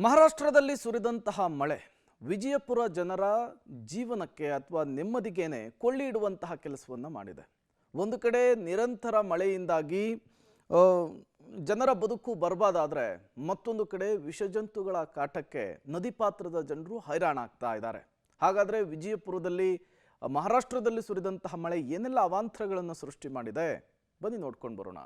ಮಹಾರಾಷ್ಟ್ರದಲ್ಲಿ ಸುರಿದಂತಹ ಮಳೆ ವಿಜಯಪುರ ಜನರ ಜೀವನಕ್ಕೆ ಅಥವಾ ನೆಮ್ಮದಿಗೇನೆ ಕೊಳ್ಳಿ ಇಡುವಂತಹ ಕೆಲಸವನ್ನು ಮಾಡಿದೆ. ಒಂದು ಕಡೆ ನಿರಂತರ ಮಳೆಯಿಂದಾಗಿ ಜನರ ಬದುಕು ಬರ್ಬಾದಾದರೆ ಮತ್ತೊಂದು ಕಡೆ ವಿಷಜಂತುಗಳ ಕಾಟಕ್ಕೆ ನದಿ ಪಾತ್ರದ ಜನರು ಹೈರಾಣಾಗ್ತಾ ಇದ್ದಾರೆ. ಹಾಗಾದರೆ ವಿಜಯಪುರದಲ್ಲಿ ಮಹಾರಾಷ್ಟ್ರದಲ್ಲಿ ಸುರಿದಂತಹ ಮಳೆ ಏನೆಲ್ಲ ಅವಾಂತರಗಳನ್ನು ಸೃಷ್ಟಿ ಮಾಡಿದೆ, ಬನ್ನಿ ನೋಡ್ಕೊಂಡು ಬರೋಣ.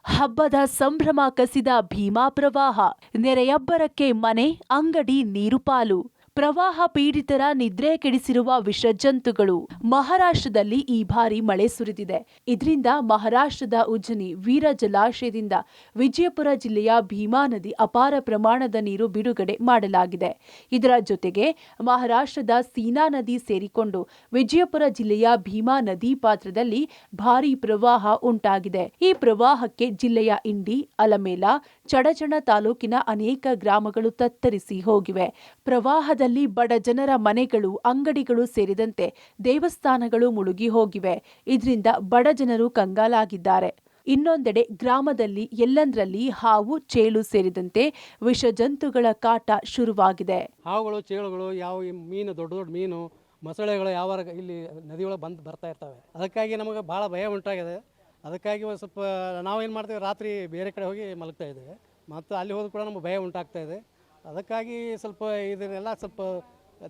ಹಬ್ಬದ ಸಂಭ್ರಮ ಕಸಿದ ಭೀಮಾ ಪ್ರವಾಹ, ನೆರೆಯಬ್ಬರಕ್ಕೆ ಮನೆ ಅಂಗಡಿ ನೀರು ಪಾಲು. ಪ್ರವಾಹ ಪೀಡಿತರ ನಿದ್ರೆ ಕೆಡಿಸಿರುವ ವಿಷಜಂತುಗಳು. ಮಹಾರಾಷ್ಟ್ರದಲ್ಲಿ ಈ ಬಾರಿ ಮಳೆ ಸುರಿದಿದೆ. ಇದರಿಂದ ಮಹಾರಾಷ್ಟ್ರದ ಉಜ್ಜನಿ ವೀರ ಜಲಾಶಯದಿಂದ ವಿಜಯಪುರ ಜಿಲ್ಲೆಯ ಭೀಮಾ ನದಿ ಅಪಾರ ಪ್ರಮಾಣದ ನೀರು ಬಿಡುಗಡೆ ಮಾಡಲಾಗಿದೆ. ಇದರ ಜೊತೆಗೆ ಮಹಾರಾಷ್ಟ್ರದ ಸೀನಾ ನದಿ ಸೇರಿಕೊಂಡು ವಿಜಯಪುರ ಜಿಲ್ಲೆಯ ಭೀಮಾ ನದಿ ಪಾತ್ರದಲ್ಲಿ ಭಾರೀ ಪ್ರವಾಹ ಉಂಟಾಗಿದೆ. ಈ ಪ್ರವಾಹಕ್ಕೆ ಜಿಲ್ಲೆಯ ಇಂಡಿ, ಅಲಮೇಲ, ಚಡಚಣ ತಾಲೂಕಿನ ಅನೇಕ ಗ್ರಾಮಗಳು ತತ್ತರಿಸಿ ಹೋಗಿವೆ. ಪ್ರವಾಹದ ಬಡ ಜನರ ಮನೆಗಳು, ಅಂಗಡಿಗಳು ಸೇರಿದಂತೆ ದೇವಸ್ಥಾನಗಳು ಮುಳುಗಿ ಹೋಗಿವೆ. ಇದರಿಂದ ಬಡ ಜನರು ಕಂಗಾಲಾಗಿದ್ದಾರೆ. ಇನ್ನೊಂದೆಡೆ ಗ್ರಾಮದಲ್ಲಿ ಎಲ್ಲಂದ್ರಲ್ಲಿ ಹಾವು, ಚೇಳು ಸೇರಿದಂತೆ ವಿಷಜಂತುಗಳ ಕಾಟ ಶುರುವಾಗಿದೆ. ಹಾವುಗಳು, ಚೇಳುಗಳು, ಯಾವ ಮೀನು, ದೊಡ್ಡ ದೊಡ್ಡ ಮೀನು, ಮೊಸಳೆಗಳು ಯಾವ ಇಲ್ಲಿ ನದಿಯೊಳಗೆ ಬರ್ತಾ ಇರ್ತವೆ. ಅದಕ್ಕಾಗಿ ನಮಗೆ ಭಾಳ ಭಯ ಉಂಟಾಗಿದೆ. ಅದಕ್ಕಾಗಿ ಸ್ವಲ್ಪ ನಾವೇನು ಮಾಡ್ತೇವೆ, ರಾತ್ರಿ ಬೇರೆ ಕಡೆ ಹೋಗಿ ಮಲಗ್ತಾ ಇದ್ದೇವೆ. ಮತ್ತು ಅಲ್ಲಿ ಹೋದ ಕೂಡ ನಮಗೆ ಭಯ ಉಂಟಾಗ್ತಾ ಇದೆ. ಅದಕ್ಕಾಗಿ ಸ್ವಲ್ಪ ಇದನ್ನೆಲ್ಲ ಸ್ವಲ್ಪ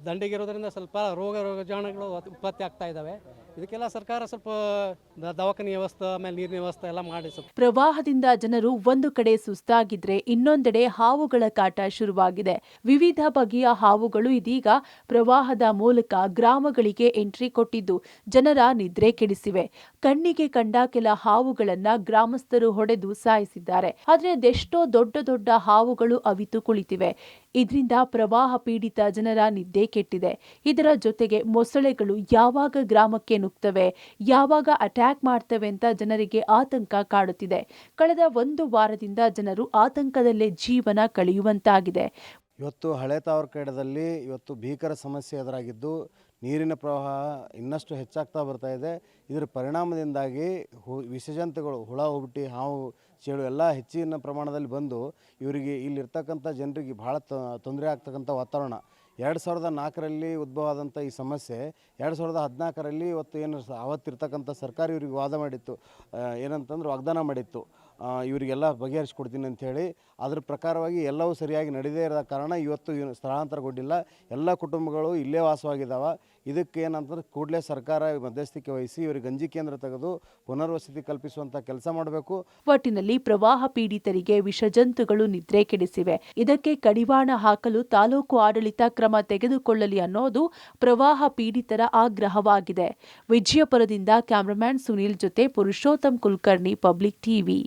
ದಂಡಿಗಿರೋದ್ರಿಂದ ಸ್ವಲ್ಪ ರೋಗಾಣುಗಳು ಉತ್ಪತ್ತಿ ಆಗ್ತಾ ಇದ್ದಾವೆ. ಇದಕ್ಕೆಲ್ಲ ಸರ್ಕಾರ ಸ್ವಲ್ಪ ದವಾಖಾನೆ ವ್ಯವಸ್ಥೆ, ಆಮೇಲೆ ನೀರಿನ ವ್ಯವಸ್ಥೆ ಎಲ್ಲ ಮಾಡಿ. ಪ್ರವಾಹದಿಂದ ಜನರು ಒಂದು ಕಡೆ ಸುಸ್ತಾಗಿದ್ರೆ ಇನ್ನೊಂದೆಡೆ ಹಾವುಗಳ ಕಾಟ ಶುರುವಾಗಿದೆ. ವಿವಿಧ ಬಗೆಯ ಹಾವುಗಳು ಇದೀಗ ಪ್ರವಾಹದ ಮೂಲಕ ಗ್ರಾಮಗಳಿಗೆ ಎಂಟ್ರಿ ಕೊಟ್ಟಿದ್ದು ಜನರ ನಿದ್ರೆ ಕೆಡಿಸಿವೆ. ಕಣ್ಣಿಗೆ ಕಂಡ ಕೆಲ ಹಾವುಗಳನ್ನ ಗ್ರಾಮಸ್ಥರು ಹೊಡೆದು ಸಾಯಿಸಿದ್ದಾರೆ. ಆದ್ರೆ ಅದೆಷ್ಟೋ ದೊಡ್ಡ ದೊಡ್ಡ ಹಾವುಗಳು ಅವಿತು ಕುಳಿತಿವೆ. ಇದರಿಂದ ಪ್ರವಾಹ ಪೀಡಿತ ಜನರ ನಿದ್ದೆ ಕೆಟ್ಟಿದೆ. ಇದರ ಜೊತೆಗೆ ಮೊಸಳೆಗಳು ಯಾವಾಗ ಗ್ರಾಮಕ್ಕೆ ನುಗ್ತವೆ, ಯಾವಾಗ ಅಟ್ಯಾಕ್ ಮಾಡ್ತವೆ ಅಂತ ಜನರಿಗೆ ಆತಂಕ ಕಾಡುತ್ತಿದೆ. ಕಳೆದ ಒಂದು ವಾರದಿಂದ ಜನರು ಆತಂಕದಲ್ಲೇ ಜೀವನ ಕಳೆಯುವಂತಾಗಿದೆ. ಇವತ್ತು ಹಳೆ ತಾವರ್ಕಡದಲ್ಲಿ ಇವತ್ತು ಭೀಕರ ಸಮಸ್ಯೆ ಎದುರಾಗಿದ್ದು ನೀರಿನ ಪ್ರವಾಹ ಇನ್ನಷ್ಟು ಹೆಚ್ಚಾಗ್ತಾ ಬರ್ತಾ ಇದೆ. ಇದರ ಪರಿಣಾಮದಿಂದಾಗಿ ವಿಷಜಂತುಗಳು, ಹುಳ ಹುಬಟಿ, ಹಾವು, ಚೇಳು ಎಲ್ಲ ಹೆಚ್ಚಿನ ಪ್ರಮಾಣದಲ್ಲಿ ಬಂದು ಇವರಿಗೆ ಇಲ್ಲಿರ್ತಕ್ಕಂಥ ಜನರಿಗೆ ಭಾಳ ತೊಂದರೆ ಆಗ್ತಕ್ಕಂಥ ವಾತಾವರಣ. 2004ರಲ್ಲಿ ಉದ್ಭವ ಆದಂಥ ಈ ಸಮಸ್ಯೆ 2014ರಲ್ಲಿ ಇವತ್ತು ಏನು ಆವತ್ತಿರ್ತಕ್ಕಂಥ ಸರ್ಕಾರ ಇವರಿಗೆ ವಾದ ಮಾಡಿತ್ತು, ಏನಂತಂದ್ರೆ ವಾಗ್ದಾನ ಮಾಡಿತ್ತು, ಇವರಿಗೆಲ್ಲ ಬಗೆಹರಿಸ್ಕೊಡ್ತೀನಿ ಅಂಥೇಳಿ. ಅದ್ರ ಪ್ರಕಾರವಾಗಿ ಎಲ್ಲವೂ ಸರಿಯಾಗಿ ನಡೆದೇ ಇರೋ ಕಾರಣ ಇವತ್ತು ಸ್ಥಳಾಂತರಗೊಂಡಿಲ್ಲ. ಎಲ್ಲ ಕುಟುಂಬಗಳು ಇಲ್ಲೇ ವಾಸವಾಗಿದ್ದಾವೆ. ಇದಕ್ಕೆ ಏನಂತಂದ್ರೆ ಕೂಡಲೇ ಸರ್ಕಾರ ಮಧ್ಯಸ್ಥಿಕೆ ವಹಿಸಿ ಇವರಿಗೆ ಗಂಜಿ ಕೇಂದ್ರ ತೆಗೆದು ಪುನರ್ವಸತಿ ಕಲ್ಪಿಸುವಂಥ ಕೆಲಸ ಮಾಡಬೇಕು. ಒಟ್ಟಿನಲ್ಲಿ ಪ್ರವಾಹ ಪೀಡಿತರಿಗೆ ವಿಷಜಂತುಗಳು ನಿದ್ರೆ ಕೆಡಿಸಿವೆ. ಇದಕ್ಕೆ ಕಡಿವಾಣ ಹಾಕಲು ತಾಲೂಕು ಆಡಳಿತ ಕ್ರಮ ತೆಗೆದುಕೊಳ್ಳಲಿ ಅನ್ನೋದು ಪ್ರವಾಹ ಪೀಡಿತರ ಆಗ್ರಹವಾಗಿದೆ. ವಿಜಯಪುರದಿಂದ ಕ್ಯಾಮರಾಮ್ಯಾನ್ ಸುನೀಲ್ ಜೊತೆ ಪುರುಷೋತ್ತಮ್ ಕುಲಕರ್ಣಿ, ಪಬ್ಲಿಕ್ ಟಿವಿ.